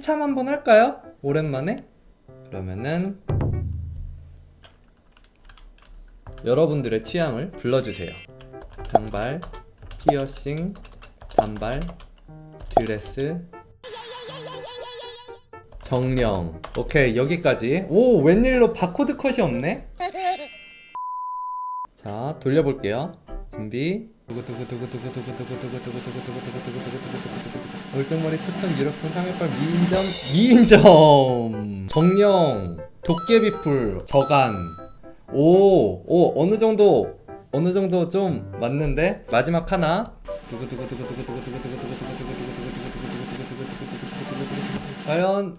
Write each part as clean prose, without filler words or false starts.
시참 한번 할까요? 오랜만에? 그러면은 여러분들의 취향을 불러주세요. 장발, 피어싱, 단발, 드레스, 정령. 오케이, 여기까지. 오, 웬일로 바코드 컷이 없네? 자, 돌려볼게요. 준비. 올백머리 투톤 유럽풍 3회빨 미인점 정령 도깨비풀 저간. 오 어느 정도 좀 맞는데. 마지막 하나. 과연.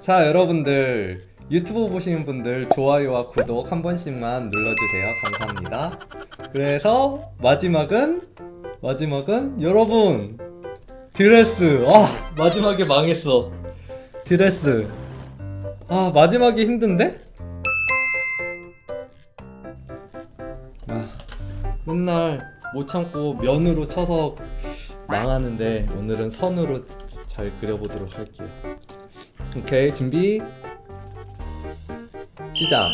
자, 여러분들 유튜브 보시는 분들 좋아요와 구독 한 번씩만 눌러주세요. 감사합니다. 그래서 마지막은 여러분 드레스. 마지막에 망했어. 드레스. 마지막이 힘든데? 맨날 못 참고 면으로 쳐서 망하는데 오늘은 선으로 잘 그려보도록 할게요. 오케이, 준비 시작.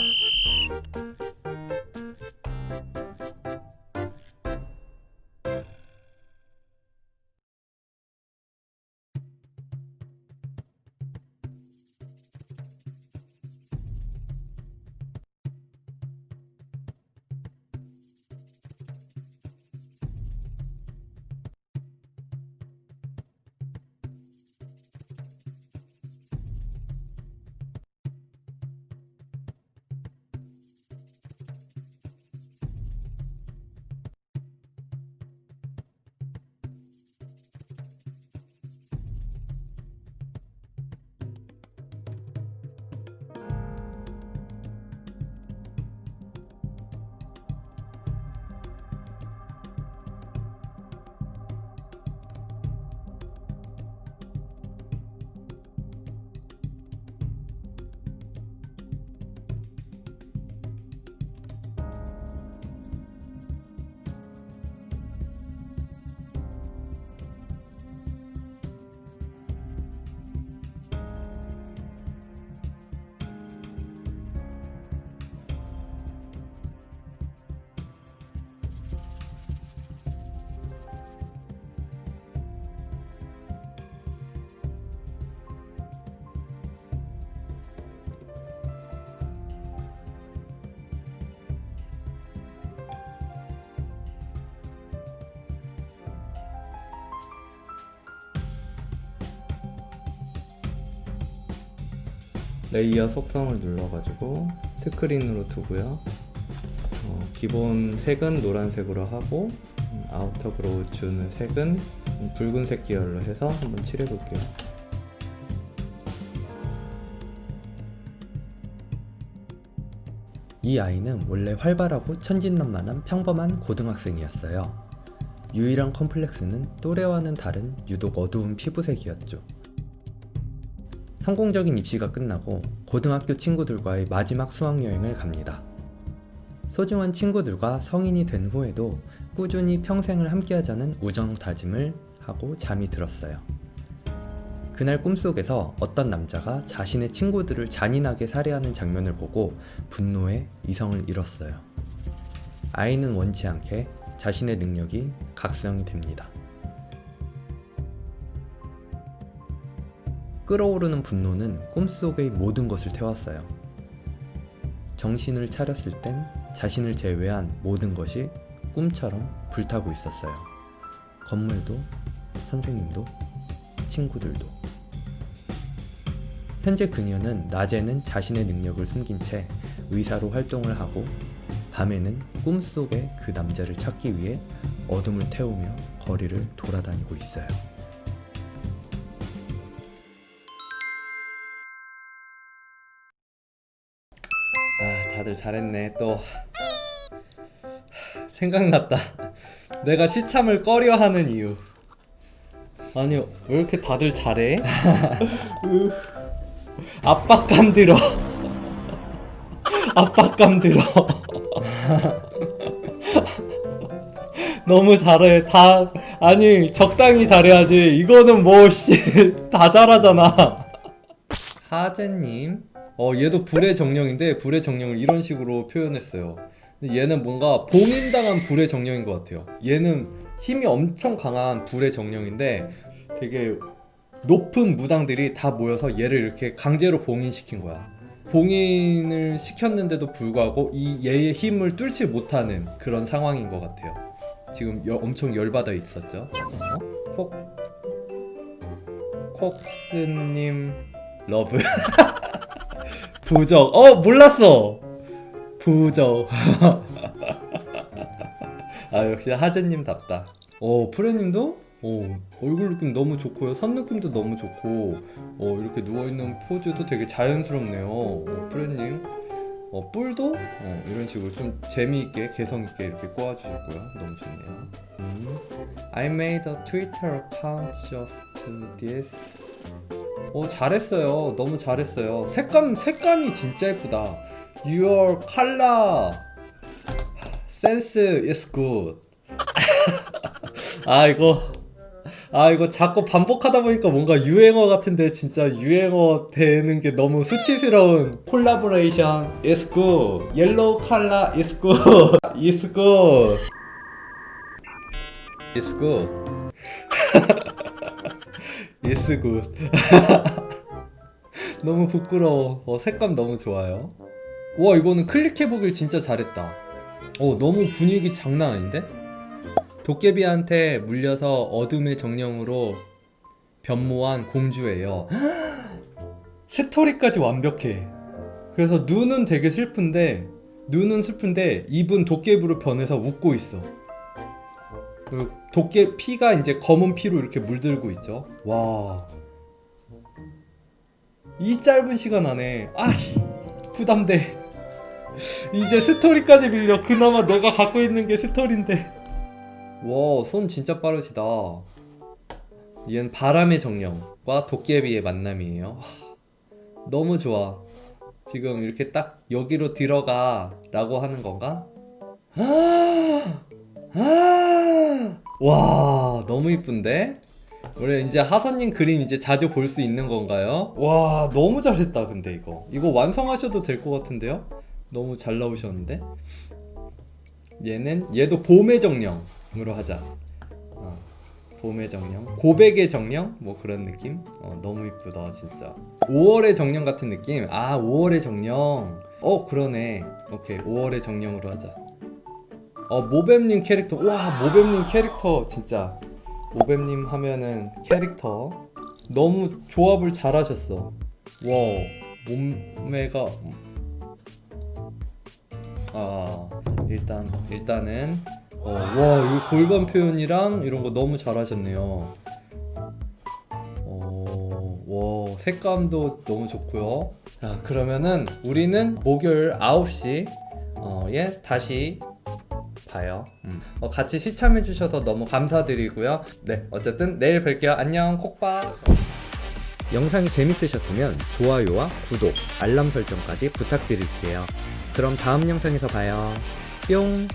레이어 속성을 눌러가지고 스크린으로 두고요. 기본 색은 노란색으로 하고 아우터 그로우 주는 색은 붉은색 계열로 해서 한번 칠해볼게요. 이 아이는 원래 활발하고 천진난만한 평범한 고등학생이었어요. 유일한 컴플렉스는 또래와는 다른 유독 어두운 피부색이었죠. 성공적인 입시가 끝나고 고등학교 친구들과의 마지막 수학여행을 갑니다. 소중한 친구들과 성인이 된 후에도 꾸준히 평생을 함께하자는 우정 다짐을 하고 잠이 들었어요. 그날 꿈속에서 어떤 남자가 자신의 친구들을 잔인하게 살해하는 장면을 보고 분노에 이성을 잃었어요. 아이는 원치 않게 자신의 능력이 각성이 됩니다. 끓어오르는 분노는 꿈속의 모든 것을 태웠어요. 정신을 차렸을 땐 자신을 제외한 모든 것이 꿈처럼 불타고 있었어요. 건물도, 선생님도, 친구들도. 현재 그녀는 낮에는 자신의 능력을 숨긴 채 의사로 활동을 하고 밤에는 꿈속의 그 남자를 찾기 위해 어둠을 태우며 거리를 돌아다니고 있어요. 다들 잘했네. 또 생각났다. 내가 시참을 꺼려하는 이유. 아니, 왜 이렇게 다들 잘해? 압박감 들어. 압박감 들어. 너무 잘해. 아니, 적당히 잘해야지. 이거는 뭐, 다 잘하잖아. 하재님. 얘도 불의 정령인데, 불의 정령을 이런 식으로 표현했어요. 근데 얘는 뭔가 봉인당한 불의 정령인 것 같아요. 얘는 힘이 엄청 강한 불의 정령인데, 되게 높은 무당들이 다 모여서 얘를 이렇게 강제로 봉인시킨 거야. 봉인을 시켰는데도 불구하고 얘의 힘을 뚫지 못하는 그런 상황인 것 같아요. 지금 엄청 열받아 있었죠. 콕스님 러브 부적. 몰랐어. 부적. 아, 역시 하재님답다. 프레님도 얼굴 느낌 너무 좋고요. 선 느낌도 너무 좋고, 이렇게 누워있는 포즈도 되게 자연스럽네요. 프레님. 뿔도 이런 식으로 좀 재미있게, 개성있게 이렇게 꼬아주시고요. 너무 좋네요. I made a Twitter account just this. 잘했어요. 너무 잘했어요. 색감이 진짜 예쁘다. Your color sense is good. 이거 자꾸 반복하다 보니까 뭔가 유행어 같은데 진짜 유행어 되는 게 너무 수치스러운. 콜라보레이션 is good. Yellow color is good. Is good. Is good. Is good. 너무 부끄러워. 색감 너무 좋아요. 와, 이거는 클릭해보길 진짜 잘했다. 너무 분위기 장난 아닌데? 도깨비한테 물려서 어둠의 정령으로 변모한 공주예요. 스토리까지 완벽해. 그래서 눈은 되게 슬픈데 입은 도깨비로 변해서 웃고 있어. 그리고 피가 이제 검은 피로 이렇게 물들고 있죠. 와, 이 짧은 시간 안에 부담돼. 이제 스토리까지 밀려. 그나마 내가 갖고 있는 게 스토리인데. 와, 손 진짜 빠르시다. 얘는 바람의 정령과 도깨비의 만남이에요. 너무 좋아. 지금 이렇게 딱 여기로 들어가 라고 하는 건가? 와, 너무 이쁜데? 우리 이제 하선님 그림 이제 자주 볼 수 있는 건가요? 와, 너무 잘했다. 근데 이거 완성하셔도 될 것 같은데요? 너무 잘 나오셨는데? 얘도 봄의 정령으로 하자. 봄의 정령, 고백의 정령? 뭐 그런 느낌? 너무 이쁘다 진짜. 5월의 정령 같은 느낌? 5월의 정령. 그러네. 오케이, 5월의 정령으로 하자. 모뱀님 캐릭터. 와, 모뱀님 캐릭터 진짜. 모뱀님 하면은 캐릭터 너무 조합을 잘 하셨어. 와, 몸매가 일단은 와, 이 골반 표현이랑 이런 거 너무 잘 하셨네요. 와, 색감도 너무 좋고요. 자, 그러면은 우리는 목요일 9시에 다시 봐요. 같이 시참해주셔서 너무 감사드리고요. 네, 어쨌든 내일 뵐게요. 안녕, 콕밥. 영상이 재밌으셨으면 좋아요와 구독, 알람 설정까지 부탁드릴게요. 그럼 다음 영상에서 봐요. 뿅.